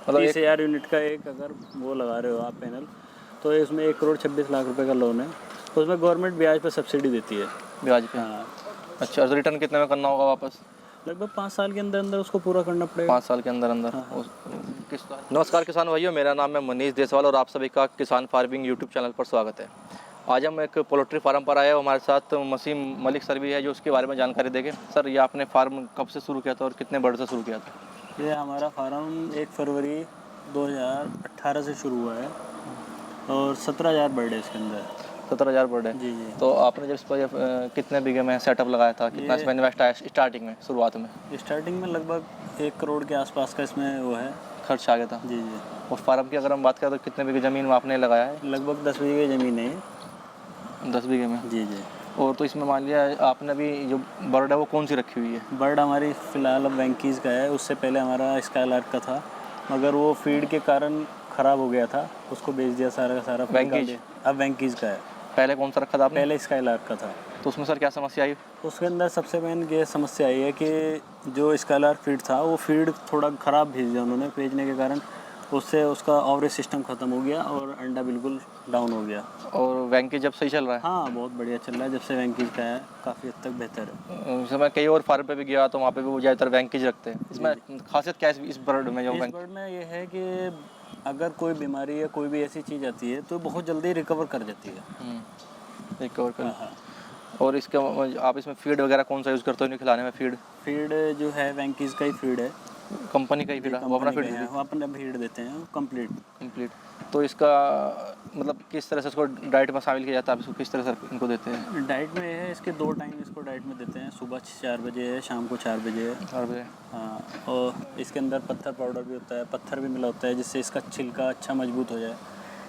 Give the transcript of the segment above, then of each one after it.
मतलब 30,000 यूनिट का एक अगर वो लगा रहे हो आप पैनल, तो इसमें 1,26,00,000 रुपए का लोन है। उसमें गवर्नमेंट ब्याज पर सब्सिडी देती है। ब्याज पे? हाँ। अच्छा, तो रिटर्न कितने में करना होगा वापस? लगभग 5 साल के अंदर अंदर उसको पूरा करना पड़ेगा। 5 साल के अंदर अंदर। हाँ। नमस्कार किसान भाइयों, मेरा नाम है मनीष देसवाल और आप सभी का किसान फार्मिंग यूट्यूब चैनल पर स्वागत है। आज हम एक पोल्ट्री फार्म पर आए हैं। हमारे साथ मसीम मलिक सर भी है जो उसके बारे में जानकारी देंगे। सर, ये आपने फार्म कब से शुरू किया था और कितने बर्ड से शुरू किया था? ये हमारा फार्म 1 फरवरी 2018 से शुरू हुआ है और 17,000 बर्ड है इसके अंदर। 17,000 बर्ड है। जी जी। तो आपने जब इस पर कितने बीघे में सेटअप लगाया था, कितना इसमें इन्वेस्ट आया स्टार्टिंग में, शुरुआत में? स्टार्टिंग में लगभग 1 करोड़ के आसपास का इसमें वो है, खर्च आ गया था। जी जी। और फार्म की अगर हम बात करें तो कितने बीघे ज़मीन में आपने लगाया है? लगभग 10 बीघे ज़मीन है। 10 बीघे में? जी जी। और तो इसमें मान लिया आपने अभी जो बर्ड है वो कौन सी रखी हुई है? बर्ड हमारी फ़िलहाल अब वेंकीज़ का है। उससे पहले हमारा स्काईलार्क का था, मगर वो फीड के कारण ख़राब हो गया था, उसको बेच दिया सारा का सारा। वेंकीज? अब वेंकीज़ का है। पहले कौन सा रखा था आपने? पहले स्काईलार्क का था। तो उसमें सर क्या समस्या आई? उसके अंदर सबसे मेन ये समस्या आई है कि जो स्काईलार्क फीड था वो फीड थोड़ा ख़राब भेज दिया उन्होंने। भेजने के कारण उससे उसका ऑवरेज सिस्टम ख़त्म हो गया और अंडा बिल्कुल डाउन हो गया। और वेंकी जब सही चल रहा है? हाँ, बहुत बढ़िया चल रहा है। जब से वेंकीज का है काफ़ी हद तक बेहतर है। जैसे मैं कई और फार्म पे भी गया तो वहाँ पे भी वो ज़्यादातर वेंकीज रखते हैं। इसमें खासियत क्या है इस बर्ड में? जो इस बर्ड में ये है कि अगर कोई बीमारी या कोई भी ऐसी चीज़ आती है तो बहुत जल्दी रिकवर कर जाती है। रिकवर कर। हाँ। और इसके आप इसमें फीड वगैरह कौन सा यूज़ करते हो इन्हें खिलाने में? फीड जो है वेंकीज का ही फीड है। कंपनी का ही फीड है? वो अपना फीड देते हैं? वो अपना फीड देते हैं कंप्लीट। तो इसका मतलब किस तरह से इसको डाइट में शामिल किया जाता है? आप इसको किस तरह से इनको देते हैं? डाइट में है इसके 2 टाइम इसको डाइट में देते हैं। सुबह 4 बजे है, शाम को 4 बजे है। 4 बजे? हाँ। और इसके अंदर पत्थर पाउडर भी होता है, पत्थर भी मिला होता है जिससे इसका छिलका अच्छा मजबूत हो जाए।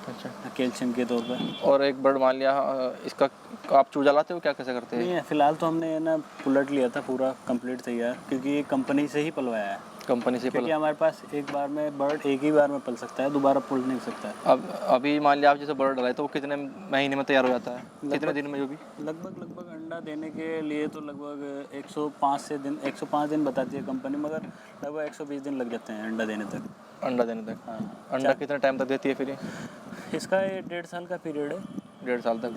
अच्छा। कैल्शियम के तौर पर। और एक बर्ड मान लिया इसका आप चूजा लाते हो, क्या कैसे करते हैं? नहीं, फ़िलहाल तो हमने ना पुलट लिया था पूरा कंप्लीट तैयार, क्योंकि ये कंपनी से ही पलवाया है। कंपनी से? क्योंकि हमारे पास एक बार में बर्ड एक ही बार में पल सकता है, दोबारा पल नहीं सकता है। अब अभी मान लिया आप जैसे बर्ड डाला है तो वो कितने महीने में तैयार हो जाता है? कितने दिन में? जो भी लगभग अंडा देने के लिए तो लगभग 105 दिन बताती है कंपनी, मगर लगभग 120 दिन लग जाते हैं अंडा देने तक। अंडा देने तक? हाँ। अंडा कितने टाइम तक देती है फिर ये? इसका ये 1.5 साल का पीरियड है। 1.5 साल तक?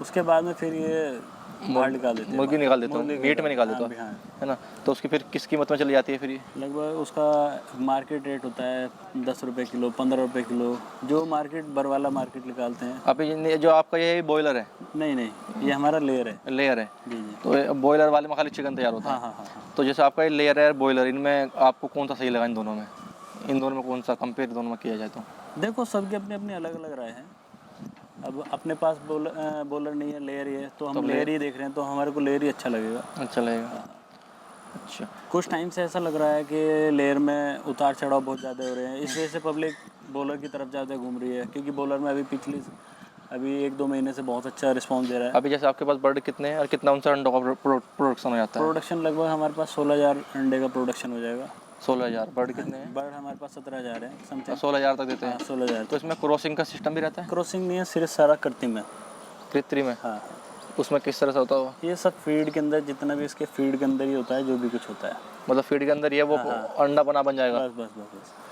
उसके बाद में फिर ये बाहर निकाल देते हैं। मुर्गी निकाल देते हो? मीट में निकाल देते हो? हाँ। है ना? तो उसकी फिर किस कीमत में चली जाती है फिर ये? लगभग उसका मार्केट रेट होता है 10 रुपये किलो, 15 रुपये किलो, जो मार्केट बरवाला मार्केट निकालते हैं। अभी जो आपका ये बॉयलर है? नहीं, ये हमारा लेयर है। लेयर है? जी जी। तो बॉयलर वाले में खाली चिकन तैयार होता है? हाँ। तो जैसे आपका ये लेयर है बॉयलर, इनमें आपको कौन सा सही लगा इन दोनों में? इन दोनों में कौन सा कंपेयर दोनों में किया जाए तो? देखो, सबके अपने अपने अलग अलग राय हैं। अब अपने पास बॉलर नहीं है, लेयर ही है, तो हम लेयर ही देख रहे हैं, तो हमारे को लेयर ही अच्छा लगेगा। अच्छा लगेगा। अच्छा। कुछ टाइम से ऐसा लग रहा है कि लेयर में उतार चढ़ाव बहुत ज़्यादा हो रहे हैं, इस वजह से पब्लिक बॉलर की तरफ ज़्यादा घूम रही है, क्योंकि बॉलर में अभी 1-2 महीने से बहुत अच्छा रिस्पॉन्स दे रहा है। अभी जैसे आपके पास बर्ड कितने हैं और कितना उनसे अंडों का प्रोडक्शन हो जाता है? प्रोडक्शन लगभग हमारे पास 16,000 अंडे का प्रोडक्शन हो जाएगा। 16,000? बर्ड कितने हैं? बर्ड हमारे पास 17,000 है समथिंग। 16,000 तक देते हैं? 16,000। तो इसमें क्रॉसिंग का सिस्टम भी रहता है? क्रॉसिंग नहीं है, सिर्फ सारा कृत्रिम है। कृत्रिम है? हाँ। उसमें किस तरह से होता है? ये सब फीड के अंदर, जितना भी इसके फीड के अंदर ही होता है, जो भी कुछ होता है। मतलब फीड के अंदर ये वो अंडा बन जाएगा? बस।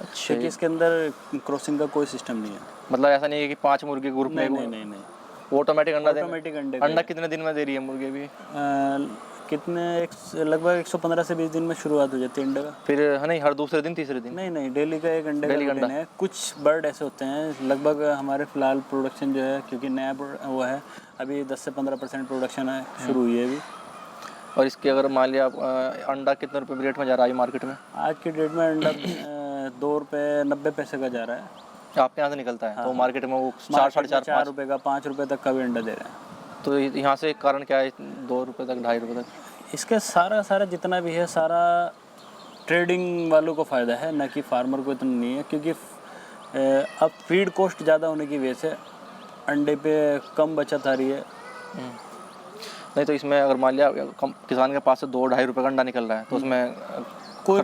अच्छा। क्योंकि इसके अंदर क्रॉसिंग का कोई सिस्टम नहीं है। मतलब ऐसा नहीं है कि 5 मुर्गी ग्रुप में? नहीं। ऑटोमेटिक अंडा अंडा कितने दिन में दे रही है मुर्गी भी? लगभग 115 से 20 दिन में शुरुआत हो जाती है अंडे का। फिर है नहीं, हर दूसरे दिन तीसरे दिन? नहीं, डेली का एक अंडे का रूटीन है। कुछ बर्ड ऐसे होते हैं, लगभग हमारे फिलहाल प्रोडक्शन जो है, क्योंकि नया वो है, अभी 10 से 15% प्रोडक्शन है, शुरू हुई है अभी। और इसके अगर मान लिया अंडा कितने रुपए रेट में जा रहा है मार्केट में? आज की डेट में अंडा 2 रुपये 90 पैसे का जा रहा है। आपके यहाँ से निकलता है? हाँ। तो मार्केट में वो 4-4.5 रुपये का, 5 रुपये तक का भी अंडा दे रहे हैं। तो यहाँ से कारण क्या है 2 रुपये तक, 2.5 रुपये तक? इसके सारा जितना भी है, सारा ट्रेडिंग वालों को फ़ायदा है, ना कि फार्मर को इतना नहीं है। क्योंकि अब फीड कॉस्ट ज़्यादा होने की वजह से अंडे पे कम बचत आ रही है। नहीं, तो इसमें अगर मान लिया किसान के पास से 2-2.5 रुपये का अंडा निकल रहा है तो उसमें कोई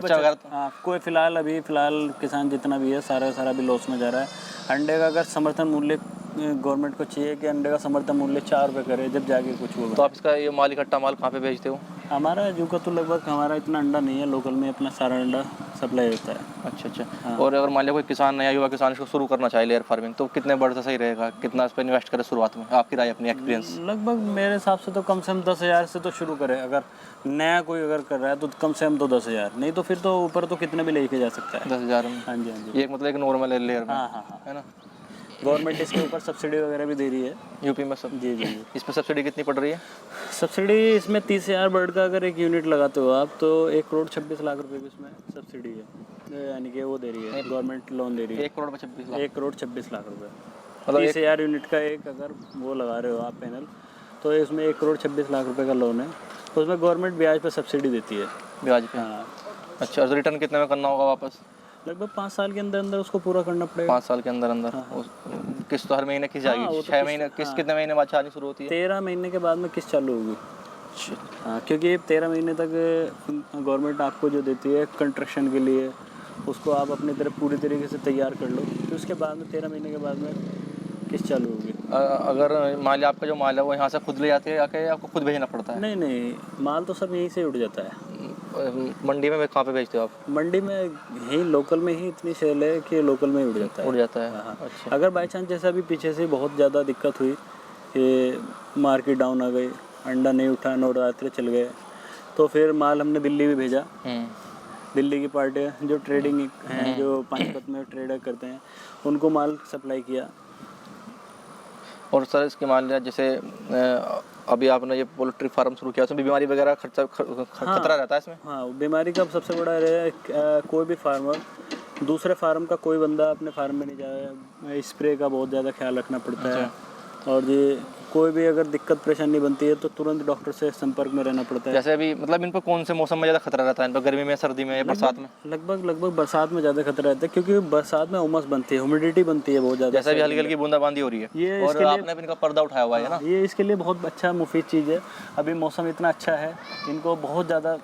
कोई फ़िलहाल किसान जितना भी है सारा भी लॉस में जा रहा है। अंडे का अगर समर्थन मूल्य गवर्नमेंट को चाहिए कि अंडे का समर्थन मूल्य 4 रुपये करे, जब जाके कुछ होगा। तो आप इसका ये माल इकट्ठा माल कहाँ पे बेचते हो? हमारा जू का तो लगभग हमारा इतना अंडा नहीं है, लोकल में अपना सारा अंडा सप्लाई होता है। अच्छा अच्छा। हाँ। और अगर मान लिया कोई किसान, नया युवा किसान इसको शुरू करना चाहे लेयर फार्मिंग, तो कितने बड़े से सही रहेगा, कितना इस पर इन्वेस्ट करे शुरुआत में, आपकी राय, अपनी एक्सपीरियंस? लगभग मेरे हिसाब से तो कम से कम 10,000 से तो शुरू करे। अगर नया कोई अगर कर रहा है तो कम से कम तो 10,000, नहीं तो फिर तो ऊपर तो कितने भी लेके जा सकता है। 10,000 में? हाँ जी, हाँ जी। ये मतलब एक नॉर्मल लेयर में? हाँ हाँ हाँ। है ना? गवर्नमेंट इसके ऊपर सब्सिडी वगैरह भी दे रही है यूपी में सब? जी जी। इसमें सब्सिडी कितनी पड़ रही है? सब्सिडी इसमें 30,000 बर्ड का अगर एक यूनिट लगाते हो आप तो 1,26,00,000 रुपए की इसमें सब्सिडी है, यानी कि वो दे रही है, गवर्नमेंट लोन दे रही है। 1,26,00,000? 1,26,00,000 रुपये, मतलब 30,000 यूनिट का एक अगर वो लगा रहे हो आप पैनल, तो इसमें 1,26,00,000 रुपये का लोन है। उसमें गवर्नमेंट ब्याज पर सब्सिडी देती है। ब्याज पे? हाँ। अच्छा, तो रिटर्न कितने में करना होगा वापस? लगभग 5 साल के अंदर अंदर उसको पूरा करना पड़ेगा। 5 साल के अंदर अंदर? किस्त तो हर महीने किस जाएगी? वो तो 6 महीने किस्त? कितने महीने बाद चार्जिंग शुरू होती है? 13 महीने के बाद में किस्त चालू होगी। हाँ, क्योंकि 13 महीने तक गवर्नमेंट आपको जो देती है कंस्ट्रक्शन के लिए, उसको आप अपनी तरफ पूरी तरीके से तैयार कर लो, तो उसके बाद में 13 महीने के बाद में किस्त चालू होगी। अगर मान लिया आपका जो माल है वो यहाँ से खुद ले जाते हैं या कि आपको खुद भेजना पड़ता है? नहीं नहीं, माल तो सब यहीं से उड़ जाता है। मंडी में कहाँ पे भेजते हो आप? मंडी में यहीं लोकल में ही इतनी सेल है कि लोकल में ही उड़ जाता है। उड़ जाता है? हाँ। अच्छा। अगर बाई चांस जैसा अभी पीछे से बहुत ज़्यादा दिक्कत हुई कि मार्केट डाउन आ गई, अंडा नहीं उठा, नवरात्रि चल गए, तो फिर माल हमने दिल्ली भी भेजा। दिल्ली की पार्टी जो ट्रेडिंग हैं, जो पानीपत में ट्रेडर करते हैं, उनको माल सप्लाई किया। और सर इसके मान लिया जैसे अभी आपने ये पोल्ट्री फार्म शुरू किया, उसमें बीमारी वगैरह खतरा रहता है इसमें? हाँ, बीमारी का सबसे बड़ा है कोई भी फार्मर दूसरे फार्म का कोई बंदा अपने फार्म में नहीं जाए, स्प्रे का बहुत ज़्यादा ख्याल रखना पड़ता है। और ये कोई भी अगर दिक्कत परेशानी बनती है तो तुरंत डॉक्टर से संपर्क में रहना पड़ता है। जैसे अभी मतलब इन पर कौन से मौसम में ज़्यादा खतरा रहता है? इन पर गर्मी में, सर्दी में या बरसात में? लगभग बरसात में ज़्यादा खतरा रहता है, क्योंकि बरसात में उमस बनती है, ह्यूमिडिटी बनती है बहुत ज़्यादा। जैसे भी हल्की हल्की बूंदाबांदी हो रही है, ये और आपने भी इनका पर्दा उठाया हुआ है ना? ये इसके लिए बहुत अच्छा मुफीद चीज़ है। अभी मौसम इतना अच्छा है, इनको बहुत ज़्यादा,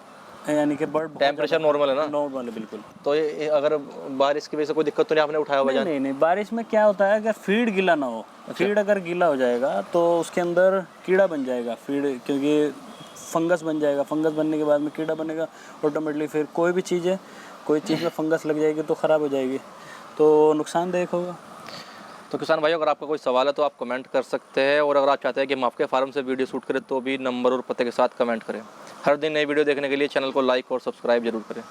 यानी कि बर्ड टेम्परेचर नॉर्मल है ना? नॉर्मल है बिल्कुल। तो ये अगर बारिश की वजह से कोई दिक्कत तो नहीं आपने उठाया हुआ? नहीं, बारिश में क्या होता है, अगर फीड गीला ना हो, फीड अगर गीला हो जाएगा तो उसके अंदर कीड़ा बन जाएगा फीड, क्योंकि फंगस बन जाएगा। फंगस बनने के बाद में कीड़ा बनेगा ऑटोमेटिकली, फिर कोई भी चीज़ है, कोई चीज़ में फंगस लग जाएगी तो ख़राब हो जाएगी, तो नुकसानदायक होगा। तो किसान भाइयों, अगर आपका कोई सवाल है तो आप कमेंट कर सकते हैं, और अगर आप चाहते हैं कि हम आपके फार्म से वीडियो शूट करें तो भी नंबर और पते के साथ कमेंट करें। हर दिन नई वीडियो देखने के लिए चैनल को लाइक और सब्सक्राइब जरूर करें।